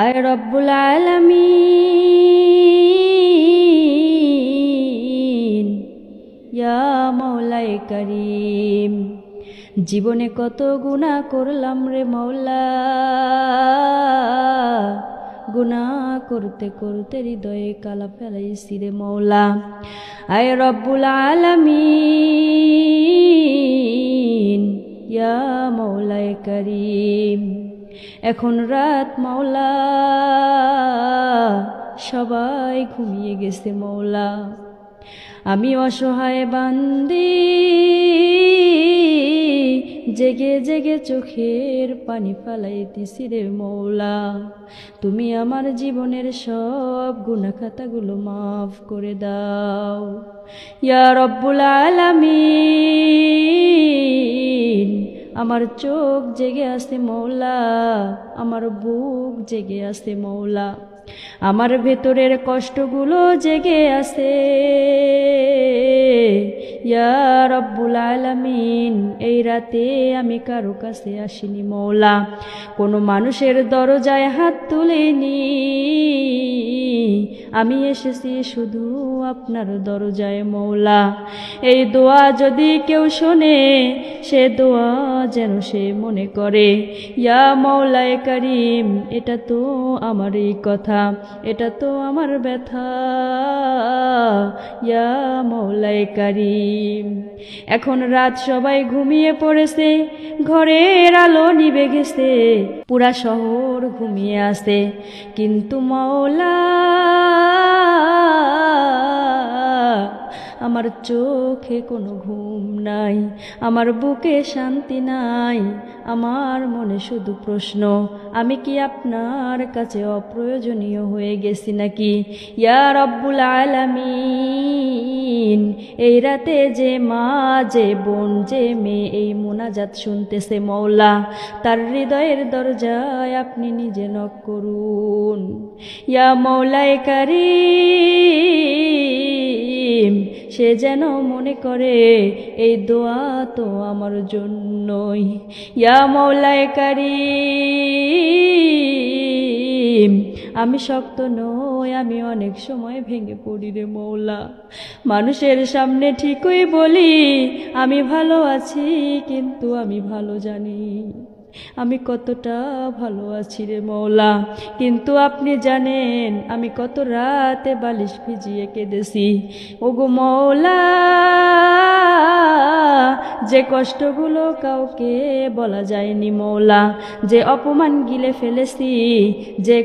আয় রব্বুল আলামিন, ইয়া মৌলাই করিম। জীবনে কত গুনাহ করলাম রে মৌলা, গুনাহ করতে করতে হৃদয়ে কালা ফেলাইছি রে মৌলা। আয় রব্বুল আলামিন, ইয়া মৌলাই করিম। এখন রাত মৌলা, সবাই ঘুমিয়ে গেছে মৌলা। আমি অসহায় বান্দি জেগে জেগে চোখের পানি ফালাইতেছি রে মৌলা। তুমি আমার জীবনের সব গুনাহ খাতাগুলো মাফ করে দাও ইয়া রব্বুল আলামিন। আমার চোখ জেগে আছে মৌলা, আমার বুক জেগে আছে মৌলা, আমার ভেতরের কষ্টগুলো জেগে আছে ইয়া রব্বুল আলামিন। এই রাতে আমি কারো কাছে আসিনি মৌলা, কোনো মানুষের দরজায় হাত তুলিনি, আমি এসেছি শুধু আপনার দরজায় মৌলা। এই দোয়া যদি কেউ শোনে, সে দোয়া যেন সে মনে করে ইয়া মৌলায়ে করিম, এটা তো আমারই কথা, এটা তো আমার ব্যথা ইয়া মৌলায়ে করিম। এখন রাত, সবাই ঘুমিয়ে পড়েছে, ঘরের আলো নিভে গেছে, পুরা শহর ঘুমিয়ে আছে, কিন্তু মৌলা আমার চোখে কোনো ঘুম নাই, আমার বুকে শান্তি নাই, আমার মনে শুধু প্রশ্ন, আমি কি আপনার কাছে অপ্রয়োজনীয় হয়ে গেছি নাকি ইয়া রব্বুল আলামিন। এই রাতে যে মা, যে বোন, যে মেয়ে এই মুনাজাত শুনতেছে মৌলা, তার হৃদয়ের দরজায় আপনি নিজে নক করুন ইয়া মৌলায়ে করিম। সে যেন মনে করে এই দোয়া তো আমার জন্যই ইয়া মৌলায়ে করিম। আমি শক্ত নই, আমি অনেক সময় ভেঙে পড়ি রে মৌলা। মানুষের সামনে ঠিকই বলি আমি ভালো আছি, কিন্তু আমি ভালো জানি আমি কতটা ভালো আছি রে মৌলা। কিন্তু আপনি জানেন আমি কত রাতে বালিশ ভিজিয়ে কেঁদেছি ওগো মৌলা। যে কষ্টগুলো কাউকে বলা যায়নি মৌলা, যে অপমান গিলে ফেলেছি, যে